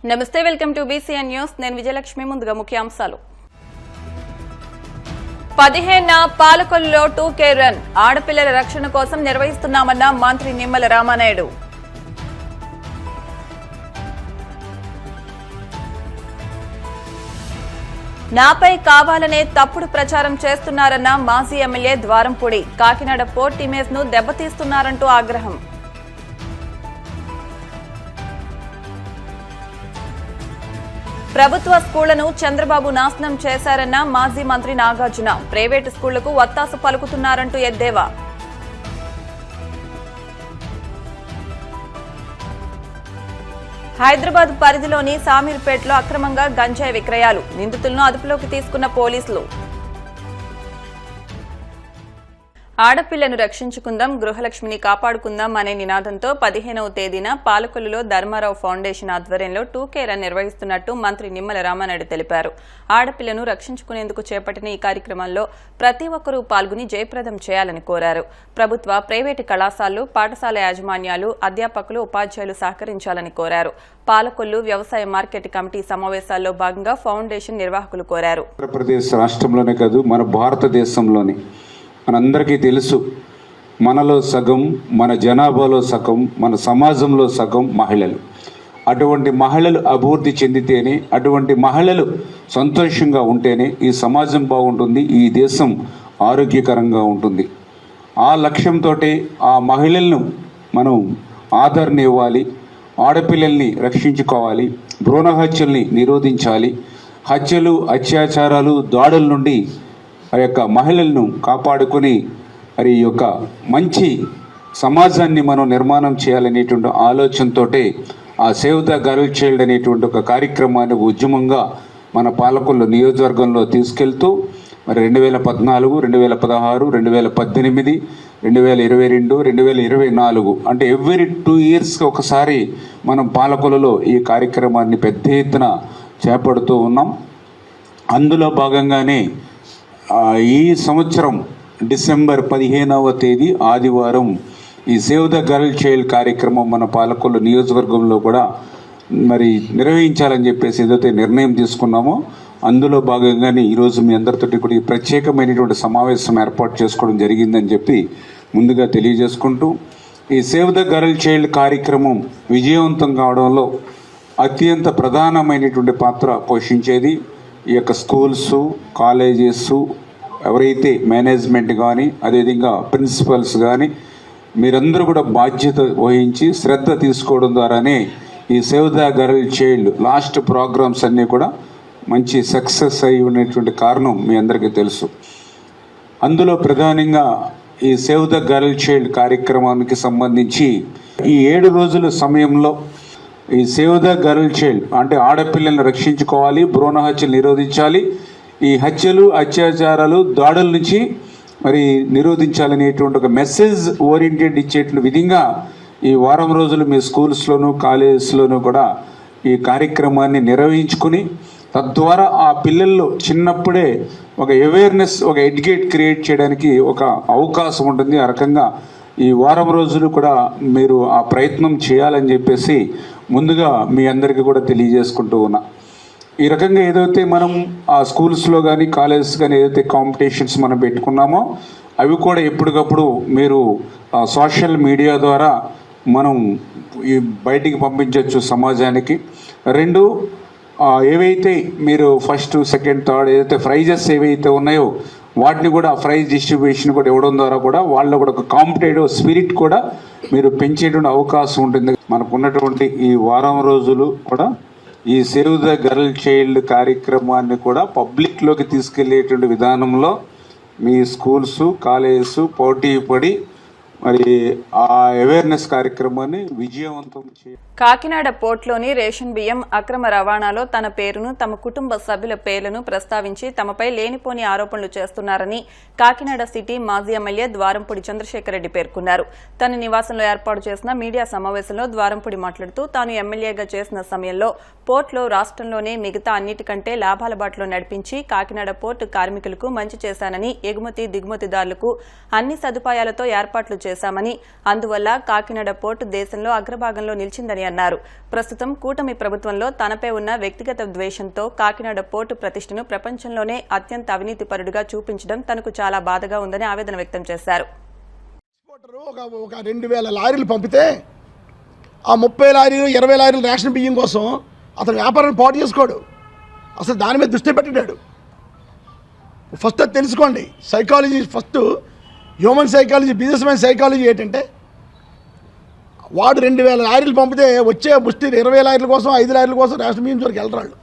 నమస్తే, welcome to BCN news. నేను విజయలక్ష్మి. ముందుగా ముఖ్యాంశాలు. 15న పాలకొల్లులో 2K రన్ ఆడపిల్లల రక్షణ కోసం నిర్వహిస్తున్నామన్న మంత్రి నిమ్మల రామానాయుడు. నాపై కావాలనే తప్పుడు ప్రచారం చేస్తున్నారన్న మాజీ MLA Dwarampudi. Kakinada port image ను దెబ్బతీస్తున్నారంటూ ఆగ్రహం. ప్రభుత్వ స్కూళ్లను చంద్రబాబు నాశనం చేశారన్న మాజీ మంత్రి నాగార్జున. ప్రైవేటు స్కూళ్లకు వత్తాసు పలుకుతున్నారంటూ ఎద్దేవా. హైదరాబాద్ పరిధిలోని సామీర్పేటలో అక్రమంగా గంజాయి విక్రయాలు. నిందితులను అదుపులోకి తీసుకున్న పోలీసులు. ఆడపిల్లను రక్షించుకుందాం, గృహలక్ష్మిని కాపాడుకుందాం అనే నినాదంతో 15వ తేదీన పాలకొల్లులో ధర్మారావు ఫౌండేషన్ ఆధ్వర్యంలో 2K రన్ నిర్వహిస్తున్నట్టు మంత్రి నిమ్మల రామానాయుడు తెలిపారు. ఆడపిల్లను రక్షించుకునేందుకు చేపట్టిన ఈ కార్యక్రమంలో ప్రతి ఒక్కరూ పాల్గొని జయప్రదం చేయాలని కోరారు. ప్రభుత్వ, ప్రైవేటు కళాశాలలు, పాఠశాల యాజమాన్యాలు, అధ్యాపకులు, ఉపాధ్యాయులు సహకరించాలని కోరారు. పాలకొల్లు వ్యవసాయ మార్కెట్ కమిటీ సమావేశాల్లో భాగంగా ఫౌండేషన్ నిర్వాహకులు కోరారు. ఆంధ్రప్రదేశ్ రాష్ట్రంలోనే కాదు, మన భారతదేశంలోని మనందరికీ తెలుసు, మనలో సగం, మన జనాభాలో సగం, మన సమాజంలో సగం మహిళలు. అటువంటి మహిళలు అభివృద్ధి చెందితేనే, అటువంటి మహిళలు సంతోషంగా ఉంటేనే ఈ సమాజం బాగుంటుంది, ఈ దేశం ఆరోగ్యకరంగా ఉంటుంది. ఆ లక్ష్యంతో ఆ మహిళలను మనం ఆదరణ ఇవ్వాలి, ఆడపిల్లల్ని రక్షించుకోవాలి, భ్రూణ హత్యల్ని నిరోధించాలి, హత్యలు, అత్యాచారాలు, దాడుల నుండి ఆ యొక్క మహిళలను కాపాడుకొని మరి యొక్క మంచి సమాజాన్ని మనం నిర్మాణం చేయాలనేటువంటి ఆలోచనతో ఆ సేవ్ ద గర్ల్ చైల్డ్ అనేటువంటి ఒక కార్యక్రమాన్ని ఉద్యమంగా మన పాలకొల్లు నియోజకవర్గంలో తీసుకెళ్తూ మరి 2014, 2016, 2018, 2022, 2024 అంటే ఎవ్రీ 2 ఇయర్స్కి ఒకసారి మనం పాలకొల్లులో ఈ కార్యక్రమాన్ని పెద్ద ఎత్తున చేపడుతూ ఉన్నాం. అందులో భాగంగానే ఈ సంవత్సరం డిసెంబర్ 15వ తేదీ ఆదివారం ఈ సేవ్ ద గర్ల్ చైల్డ్ కార్యక్రమం మన పాలకొల్లు నియోజకవర్గంలో కూడా మరి నిర్వహించాలని చెప్పేసి ఏదైతే నిర్ణయం తీసుకున్నామో అందులో భాగంగానే ఈరోజు మీ అందరితోటి కూడా ఈ ప్రత్యేకమైనటువంటి సమావేశం ఏర్పాటు చేసుకోవడం జరిగిందని చెప్పి ముందుగా తెలియజేసుకుంటూ, ఈ సేవ్ ద గర్ల్ చైల్డ్ కార్యక్రమం విజయవంతం కావడంలో అత్యంత ప్రధానమైనటువంటి పాత్ర పోషించేది ఈ యొక్క స్కూల్స్, కాలేజెస్, ఎవరైతే మేనేజ్మెంట్ కానీ అదేవిధంగా ప్రిన్సిపల్స్ కానీ మీరందరూ కూడా బాధ్యత వహించి శ్రద్ధ తీసుకోవడం ద్వారానే ఈ సేవ్ ద గర్ల్ చైల్డ్ లాస్ట్ ప్రోగ్రామ్స్ అన్నీ కూడా మంచి సక్సెస్ అయి ఉన్నటువంటి కారణం మీ అందరికీ తెలుసు. అందులో ప్రధానంగా ఈ సేవ్ ద గర్ల్ చైల్డ్ కార్యక్రమానికి సంబంధించి ఈ 7 రోజుల సమయంలో ఈ సేవ్ ద గర్ల్ చైల్డ్ అంటే ఆడపిల్లల్ని రక్షించుకోవాలి, భ్రూణ హత్యలు నిరోధించాలి, ఈ హత్యలు, అత్యాచారాలు, దాడుల నుంచి మరి నిరోధించాలనేటువంటి ఒక మెసేజ్ ఓరియంటెడ్ ఇచ్చేటువంటి విధంగా ఈ వారం రోజులు మీ స్కూల్స్లోను, కాలేజెస్లోనూ కూడా ఈ కార్యక్రమాన్ని నిర్వహించుకుని తద్వారా ఆ పిల్లల్లో చిన్నప్పుడే ఒక అవేర్నెస్, ఒక ఎడ్యుకేట్ క్రియేట్ చేయడానికి ఒక అవకాశం ఉంటుంది. ఆ రకంగా ఈ వారం రోజులు కూడా మీరు ఆ ప్రయత్నం చేయాలని చెప్పేసి ముందుగా మీ అందరికీ కూడా తెలియజేసుకుంటూ ఉన్నా. ఈ రకంగా ఏదైతే మనం ఆ స్కూల్స్లో కానీ కాలేజెస్ కానీ ఏదైతే కాంపిటీషన్స్ మనం పెట్టుకున్నామో అవి కూడా ఎప్పటికప్పుడు మీరు సోషల్ మీడియా ద్వారా మనం ఈ బయటికి పంపించవచ్చు సమాజానికి. 2 ఏవైతే మీరు ఫస్ట్, సెకండ్, థర్డ్ ఏదైతే ప్రైజెస్ ఏవైతే ఉన్నాయో వాటిని కూడా ప్రైజ్ డిస్ట్రిబ్యూషన్ కూడా ఇవ్వడం ద్వారా కూడా వాళ్ళలో కూడా ఒక కాంపిటేటివ్ స్పిరిట్ కూడా మీరు పెంచేటువంటి అవకాశం ఉంటుంది. మనకు ఉన్నటువంటి ఈ వారం రోజులు కూడా ఈ సేవ్ ద గర్ల్ చైల్డ్ కార్యక్రమాన్ని కూడా పబ్లిక్లోకి తీసుకెళ్లేటువంటి విధానంలో మీ స్కూల్స్, కాలేజెస్ పోటీ పడి మరి ఆ అవేర్నెస్ కార్యక్రమాన్ని విజయవంతం చేయాలి. కాకినాడ పోర్ట్లోని రేషన్ బియ్యం అక్రమ రవాణాలో తన పేరును, తమ కుటుంబ సభ్యుల పేర్లను ప్రస్తావించి తమపై లేనిపోని ఆరోపణలు చేస్తున్నారని కాకినాడ సిటీ మాజీ ఎమ్మెల్యే ద్వారంపూడి చంద్రశేఖర్ రెడ్డి పేర్కొన్నారు. తన నివాసంలో ఏర్పాటు చేసిన మీడియా సమావేశంలో ద్వారంపూడి మాట్లాడుతూ తాను ఎమ్మెల్యేగా చేసిన సమయంలో పోర్ట్లో రాష్ట్రంలోనే మిగతా అన్నిటికంటే లాభాల బాటలో నడిపించి కాకినాడ పోర్టు కార్మికులకు మంచి చేశానని, ఎగుమతి దిగుమతిదారులకు అన్ని సదుపాయాలతో ఏర్పాట్లు చేశామని, అందువల్ల కాకినాడ పోర్టు దేశంలో అగ్రభాగంలో నిలిచిందని అన్నారు. ప్రస్తుతం కూటమి ప్రభుత్వంలో తనపై ఉన్న వ్యక్తిగత ద్వేషంతో కాకినాడ పోర్టు ప్రతిష్టను ప్రపంచంలోనే అత్యంత అవినీతిపరుడుగా చూపించడం తనకు చాలా బాధగా ఉందని ఆవేదన వ్యక్తం చేశారు. ఒక 2000 లారీలు పంపితే ఆ 30 లారీలు 20 లారీలు రేషన్ బియ్యం కోసం అతను వ్యాపారాన్ని పాటు చేసుకోడు. అసలు దాని మీద దృష్టి పెట్టాడు. ఫస్ట్ అది తెలుసుకోండి. Psychology first, human psychology, business man psychology ఏంటంటే, వాడు 2000 లారీలు పంపితే వచ్చే ముష్టి 20 లారీల కోసం 5 లారీల కోసం రేషన్ బియ్యం చోరికి వెళ్ళరాళ్ళు.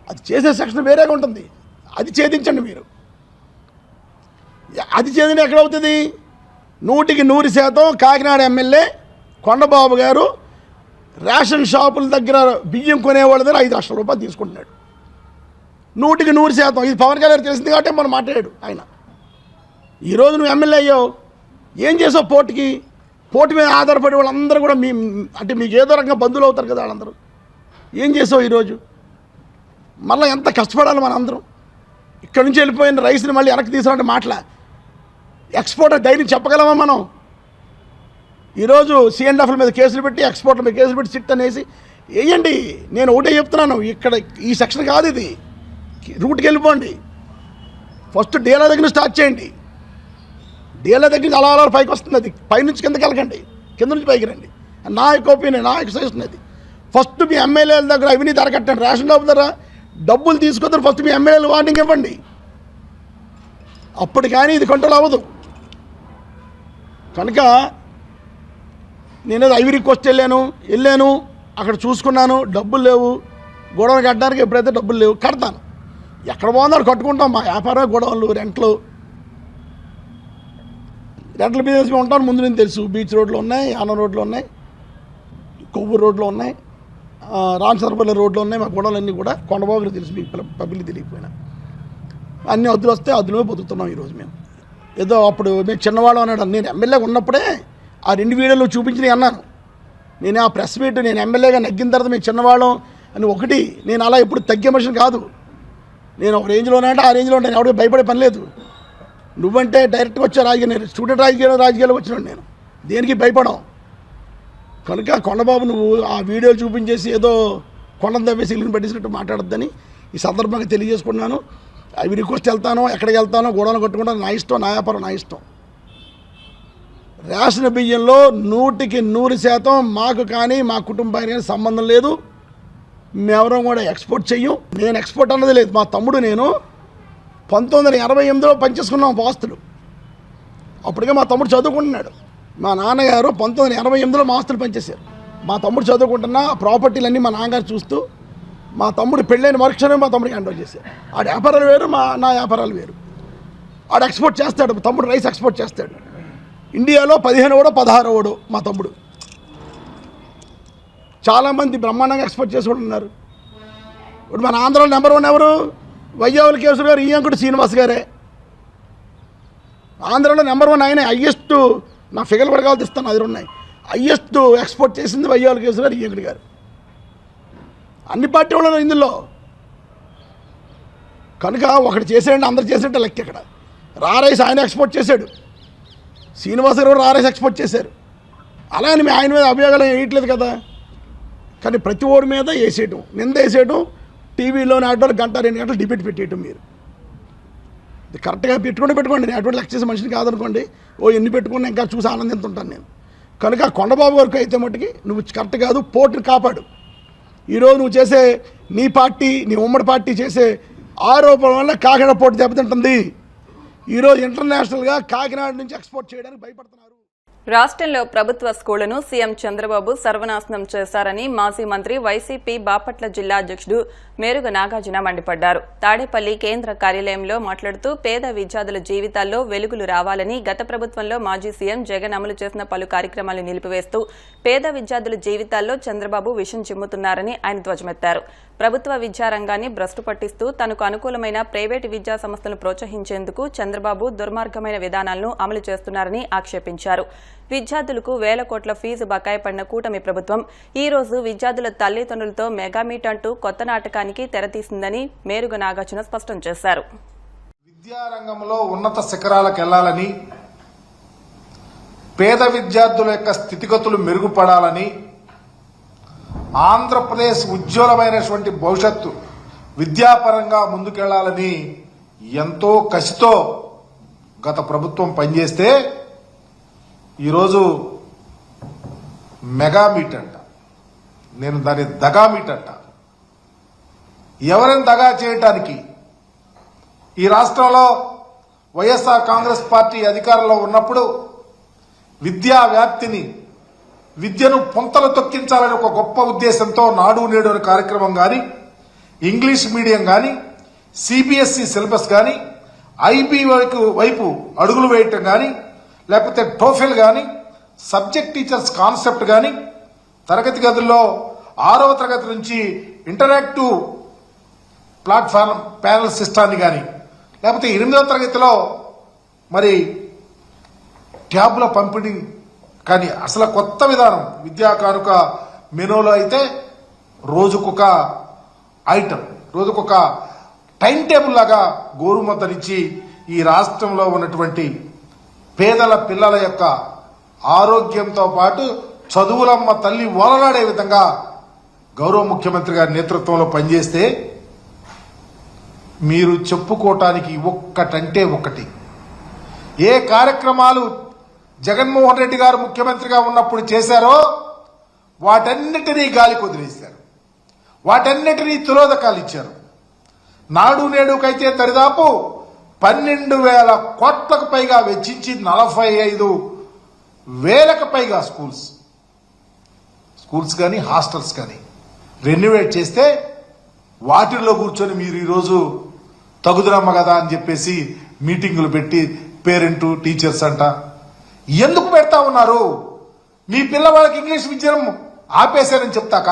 అది చేసే సెక్షన్ వేరేగా ఉంటుంది. అది ఛేదించండి మీరు. అది ఛేదన ఎక్కడవుతుంది? 100% కాకినాడ ఎమ్మెల్యే కొండబాబు గారు రేషన్ షాపుల దగ్గర బియ్యం కొనేవాళ్ళ దగ్గర 5 లక్షల రూపాయలు తీసుకుంటున్నాడు. 100% ఇది పవన్ కళ్యాణ్ తెలిసింది కాబట్టి మనం మాట్లాడాడు ఆయన. ఈరోజు నువ్వు ఎమ్మెల్యే అయ్యావు, ఏం చేసావు? పోర్టు మీద ఆధారపడే వాళ్ళందరూ కూడా అంటే మీకు ఏదో రకంగా బంధువులు అవుతారు కదా వాళ్ళందరూ. ఏం చేసావు ఈరోజు? మళ్ళీ ఎంత కష్టపడాలి మన అందరం? ఇక్కడ నుంచి వెళ్ళిపోయిన రైస్ని మళ్ళీ వెనక్కి తీసుకురంటే మాటల ఎక్స్పోర్టర్ ధైర్యం చెప్పగలమా మనం? ఈరోజు C&Fల మీద కేసులు పెట్టి, ఎక్స్పోర్ట్ల మీద కేసులు పెట్టి సిట్ అనేసి వేయండి. నేను ఒకటే చెప్తున్నాను, ఇక్కడ ఈ సెక్షన్ కాదు ఇది. రూట్కి వెళ్ళిపోండి. ఫస్ట్ డీలర్ దగ్గర స్టార్ట్ చేయండి. డీలర్ దగ్గర నుంచి అలా పైకి వస్తుంది. అది పైనుంచి కిందకి వెళ్ళకండి, కింద నుంచి పైకి రండి. నా యొక్క ఒపీనియన్, నా యొక్క సజెషన్ అది. ఫస్ట్ మీ ఎమ్మెల్యేల దగ్గర అవినీతి అరకట్టండి. రేషన్ డబ్బు దగ్గర డబ్బులు తీసుకొద్దారు. ఫస్ట్ మీ ఎమ్మెల్యేలు వార్నింగ్ ఇవ్వండి. అప్పుడు కానీ ఇది కంట్రోల్ అవ్వదు. కనుక నేనేదో ఐవరీ కోస్ట్ వెళ్ళాను, అక్కడ చూసుకున్నాను, డబ్బులు లేవు. గొడవలు కట్టడానికి ఎప్పుడైతే డబ్బులు లేవు కడతాను. ఎక్కడ బాగుందో కట్టుకుంటాం. మా వ్యాపారం గొడవలు, రెంట్లు బిజినెస్ ఉంటాను ముందు నుంచి తెలుసు. బీచ్ రోడ్లు ఉన్నాయి, యానం రోడ్లు ఉన్నాయి, కొవ్వూరు రోడ్లు ఉన్నాయి, రామచంద్రపల్లి రోడ్లు ఉన్నాయి. మా గొడవలన్నీ కూడా కొండబాబులు తెలుసు, మీకు పబ్లిక్ తెలియకపోయినా. అన్ని అద్దులు వస్తే అద్దులమే బతుకుతున్నాం ఈరోజు మేము. ఏదో అప్పుడు మేము చిన్నవాళ్ళం అన్నాడు. నేను ఎమ్మెల్యేగా ఉన్నప్పుడే ఆ 2 వీడియోలు చూపించి అన్నాను. నేను ఆ ప్రెస్ మీట్, నేను ఎమ్మెల్యేగా నగ్గిన తర్వాత మేము చిన్నవాళ్ళం అని ఒకటి. నేను అలా ఎప్పుడు తగ్గే మనిషిని కాదు. నేను ఒక రేంజ్లోనే అంటే ఆ రేంజ్లో ఉంటాను. ఎవరికి భయపడే పని లేదు. నువ్వంటే డైరెక్ట్గా వచ్చా రాజకీయ, నేను స్టూడెంట్ రాజకీయాలకు వచ్చినాడు. నేను దేనికి భయపడం. కనుక కొండబాబు నువ్వు ఆ వీడియోలు చూపించేసి ఏదో కొండను తవ్వేసి ఇల్లుని పట్టించినట్టు మాట్లాడొద్దని ఈ సందర్భంగా తెలియజేసుకున్నాను. అవి రిక్వెస్ట్ వెళ్తానో, ఎక్కడికి వెళ్తానో, గొడవలు కట్టుకుంటాను, నా ఇష్టం, నా వ్యాపారం నా ఇష్టం. రేషన్ బియ్యంలో 100% మాకు కానీ మా కుటుంబానికి కానీ సంబంధం లేదు. మేమెవరం కూడా ఎక్స్పోర్ట్ చెయ్యం. నేను ఎక్స్పోర్ట్ అన్నది లేదు. మా తమ్ముడు నేను 1988లో పనిచేసుకున్నాం ఆస్తులు. అప్పటికే మా తమ్ముడు చదువుకుంటున్నాడు. మా నాన్నగారు 1988లో మా ఆస్తులు పనిచేశారు. మా తమ్ముడు చదువుకుంటున్న ప్రాపర్టీలన్నీ మా నాన్నగారు చూస్తూ, మా తమ్ముడు పెళ్ళైన మరుక్షణమే మా తమ్ముడికి హ్యాండ్ ఓవర్ చేశారు. ఆడ వ్యాపారాలు వేరు, నా వ్యాపారాలు వేరు. ఆడు ఎక్స్పోర్ట్ చేస్తాడు. తమ్ముడు రైస్ ఎక్స్పోర్ట్ చేస్తాడు. ఇండియాలో 15 16 మా తమ్ముడు. చాలామంది బ్రహ్మాండంగా ఎక్స్పోర్ట్ చేసి కూడా ఉన్నారు. ఇప్పుడు మన ఆంధ్రలో నెంబర్ 1 ఎవరు? వైజావుల కేసులు గారు, ఈయంకుడు శ్రీనివాస్ గారే. ఆంధ్రలో నెంబర్ 1 ఆయనే. హయ్యెస్ట్, నా ఫిగర్ కూడా కావాలి ఇస్తాను, అది ఉన్నాయి. హయ్యెస్ట్ ఎక్స్పోర్ట్ చేసింది వైజావుల కేసులు గారు, ఈయంకుడు గారు. అన్ని పార్టీ వాళ్ళు ఇందులో. కనుక ఒకటి చేసాడంటే అందరు చేసేట లెక్క. ఇక్కడ రారైస్ ఆయన ఎక్స్పోర్ట్ చేశాడు. శ్రీనివాస గారు రారైస్ ఎక్స్పోర్ట్ చేశారు. అలా అని ఆయన మీద అభియోగాలు వేయట్లేదు కదా. కానీ ప్రతి ఓడి మీద వేసేయటం, నింద వేసేయటం, టీవీలో నాటోళ్ళు 1-2 గంటలు డిబేట్ పెట్టేయటం. మీరు ఇది కరెక్ట్గా పెట్టుకోండి. నేను అటువంటి లెక్క చేసే మనిషిని కాదనుకోండి. ఎన్ని పెట్టుకున్నా ఇంకా చూసి ఆనందిస్తుంటాను నేను. కనుక కొండబాబు వరకు అయితే మట్టుకి నువ్వు కరెక్ట్ కాదు. పోర్టుని కాపాడు. ఈరోజు నువ్వు చేసే నీ పార్టీ, నీ ఉమ్మడి పార్టీ చేసే ఆరోపణ వల్ల కాకినాడ పోర్టు దెబ్బతింటుంది. ఈరోజు ఇంటర్నేషనల్గా కాకినాడ నుంచి ఎక్స్పోర్ట్ చేయడానికి భయపడుతున్నారు. రాష్ట్రంలో ప్రభుత్వ స్కూళ్లను సీఎం చంద్రబాబు సర్వనాశనం చేశారని మాజీ మంత్రి వైసీపీ బాపట్ల జిల్లా అధ్యక్షుడు మేరుగ నాగార్జున మండిపడ్డారు. తాడేపల్లి కేంద్ర కార్యాలయంలో మాట్లాడుతూ పేద విద్యార్థుల జీవితాల్లో వెలుగులు రావాలని గత ప్రభుత్వంలో మాజీ సీఎం జగన్ అమలు చేసిన పలు కార్యక్రమాలు నిలిపివేస్తూ పేద విద్యార్థుల జీవితాల్లో చంద్రబాబు విషం చిమ్ముతున్నారని ఆయన ధ్వజమెత్తారు. ప్రభుత్వ విద్యారంగాన్ని భ్రష్టు పట్టిస్తూ తనకు అనుకూలమైన ప్రైవేటు విద్యా సంస్థలను ప్రోత్సహించేందుకు చంద్రబాబు దుర్మార్గమైన విధానాలను అమలు చేస్తున్నారని ఆక్షేపించారు. విద్యార్థులకు 1000 కోట్ల ఫీజు బకాయి పడిన కూటమి ప్రభుత్వం ఈ రోజు విద్యార్థుల తల్లిదండ్రులతో మెగామీట్ అంటూ కొత్త నాటకానికి తెరతీసిందని మేరుగ నాగార్జున స్పష్టం చేశారు. విద్యారంగంలో ఉన్నత శిఖరాలకు వెళ్లాలని పేద విద్యార్థుల యొక్క స్థితిగతులు మెరుగుపడాలని, ఆంధ్రప్రదేశ్ ఉజ్వలమైనటువంటి భవిష్యత్తు విద్యాపరంగా ముందుకెళ్లాలని ఎంతో కసితో గత ప్రభుత్వం పనిచేస్తే ఈరోజు మెగా మీట్ అంట, నేను దాన్ని దగా మీట్ అంట. ఎవరిని దగా చేయటానికి? ఈ రాష్ట్రంలో వైఎస్ఆర్ కాంగ్రెస్ పార్టీ అధికారంలో ఉన్నప్పుడు విద్యా వ్యాప్తిని, విద్యను పొంతలు తొక్కించాలని ఒక గొప్ప ఉద్దేశంతో నాడు నేడు అనే కార్యక్రమం కానీ, ఇంగ్లీష్ మీడియం కానీ, సిబిఎస్ఈ సిలబస్ కానీ, ఐబీ వైపు అడుగులు వేయటం కానీ, లేకపోతే టోఫెల్ కానీ, సబ్జెక్ట్ టీచర్స్ కాన్సెప్ట్ కానీ, తరగతి గదుల్లో 6వ తరగతి నుంచి ఇంటరాక్టివ్ ప్లాట్ఫామ్ ప్యానల్ సిస్టాన్ని కానీ, లేకపోతే 8వ తరగతిలో మరి ట్యాబ్ల పంపిణీ కానీ, అసలు కొత్త విధానం విద్యా కానుక మెనూలో అయితే రోజుకొక ఐటమ్, రోజుకొక టైం టేబుల్ లాగా గోరుముద్దనిచ్చి ఈ రాష్ట్రంలో ఉన్నటువంటి పేదల పిల్లల యొక్క ఆరోగ్యంతో పాటు చదువులమ్మ తల్లి ఓలలాడే విధంగా గౌరవ ముఖ్యమంత్రి గారి నేతృత్వంలో పనిచేస్తే మీరు చెప్పుకోవటానికి ఒక్కటంటే ఒకటి. ఏ కార్యక్రమాలు జగన్మోహన్ రెడ్డి గారు ముఖ్యమంత్రిగా ఉన్నప్పుడు చేశారో వాటన్నిటినీ గాలి కుదిరేశారు, వాటన్నిటినీ తిరోధకాలు ఇచ్చారు. నాడు నేడుకైతే దరిదాపు 12,000 కోట్లకు పైగా వెచ్చించి 45,000కు పైగా స్కూల్స్ కానీ హాస్టల్స్ కానీ రెన్యువేట్ చేస్తే వాటిల్లో కూర్చొని మీరు ఈరోజు తగుదురమ్మ కదా అని చెప్పేసి మీటింగులు పెట్టి పేరెంట్ టీచర్స్ అంట ఎందుకు పెడతా ఉన్నారు? మీ పిల్లవాళ్ళకి ఇంగ్లీష్ విద్యను ఆపేశారని చెప్తాక,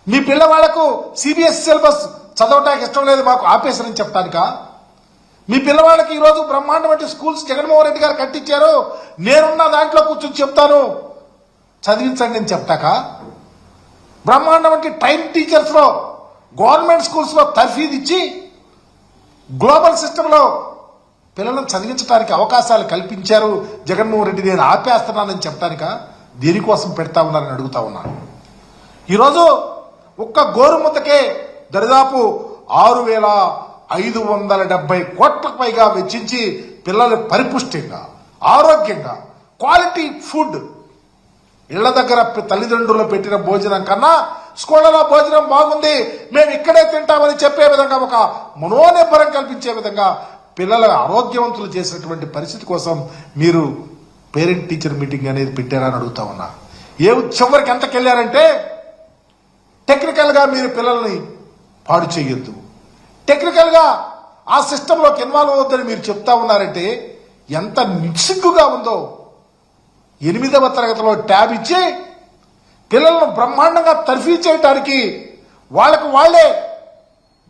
మీ పిల్లవాళ్లకు సిబిఎస్ఈ సిలబస్ చదవటానికి ఇష్టం లేదు మాకు ఆపేశారని చెప్తానిక, మీ పిల్లవాళ్ళకి ఈరోజు బ్రహ్మాండమైన స్కూల్స్ జగన్మోహన్ రెడ్డి గారు కట్టించారు, నేనున్న దాంట్లో కూర్చొని చెప్తాను చదివించండి అని చెప్తాక, బ్రహ్మాండమైన ట్రైన్ టీచర్స్ లో గవర్నమెంట్ స్కూల్స్ లో తర్ఫీదు ఇచ్చి గ్లోబల్ సిస్టంలో పిల్లలను చదివించడానికి అవకాశాలు కల్పించారు జగన్మోహన్ రెడ్డి, నేను ఆపేస్తున్నానని చెప్పడానిక దేనికోసం పెడతా ఉన్నారని అడుగుతా ఉన్నాను. ఈరోజు ఒక్క గోరుముద్దకే దరిదాపు 6,570 కోట్లకు పైగా వెచ్చించి పిల్లలు పరిపుష్టిగా, ఆరోగ్యంగా, క్వాలిటీ ఫుడ్ ఇళ్ల దగ్గర తల్లిదండ్రులు పెట్టిన భోజనం కన్నా స్కూళ్లలో భోజనం బాగుంది, మేము ఇక్కడే తింటామని చెప్పే విధంగా ఒక మనోనిబ్బరం కల్పించే విధంగా పిల్లల ఆరోగ్యవంతులు చేసినటువంటి పరిస్థితి కోసం మీరు పేరెంట్ టీచర్ మీటింగ్ అనేది పెట్టారని అడుగుతా ఉన్నా. చివరికి ఎంతకెళ్లారంటే టెక్నికల్ గా మీరు పిల్లల్ని పాడు చేయొద్దు, టెక్నికల్ గా ఆ సిస్టంలోకి ఇన్వాల్వ్ అవుద్దని మీరు చెప్తా ఉన్నారంటే ఎంత నిస్సిగ్గుగా ఉందో. 8వ తరగతిలో ట్యాబ్ ఇచ్చి పిల్లలను బ్రహ్మాండంగా తర్ఫీ చేయడానికి వాళ్ళకు వాళ్లే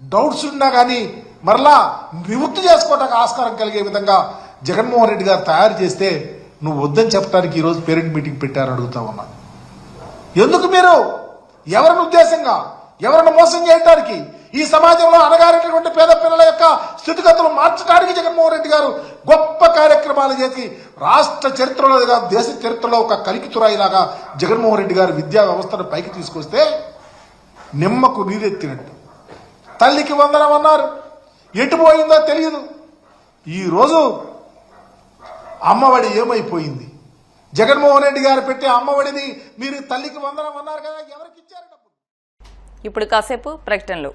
డౌట్స్ ఉన్నా కానీ మరలా నివృత్తి చేసుకోవడానికి ఆస్కారం కలిగే విధంగా జగన్మోహన్ రెడ్డి గారు తయారు చేస్తే నువ్వు వద్దని చెప్పడానికి ఈరోజు పేరెంట్ మీటింగ్ పెట్టారని అడుగుతా ఉన్నా. ఎందుకు మీరు ఎవరిని ఉద్దేశంగా, ఎవరిని మోసం చేయడానికి, ఈ సమాజంలో అణగారినటువంటి పేద పిల్లల యొక్క స్థితిగతులు మార్చడానికి జగన్మోహన్ రెడ్డి గారు గొప్ప కార్యక్రమాలు చేసి రాష్ట్ర చరిత్రలో దేశ చరిత్రలో ఒక కలికితురాయిలాగా జగన్మోహన్ రెడ్డి గారు విద్యా వ్యవస్థను పైకి తీసుకొస్తే నిమ్మకు నీరెత్తినట్టు తల్లికి వందనం అన్నారు, ఎటు పోయిందో తెలియదు. ఈరోజు అమ్మఒడి ఏమైపోయింది? జగన్మోహన్ రెడ్డి గారు పెట్టే అమ్మఒడిని మీరు తల్లికి వందనం అన్నారు కదా, ఎవరికి ఇచ్చారు? ఇప్పుడు కాసేపు ప్రకటనలు.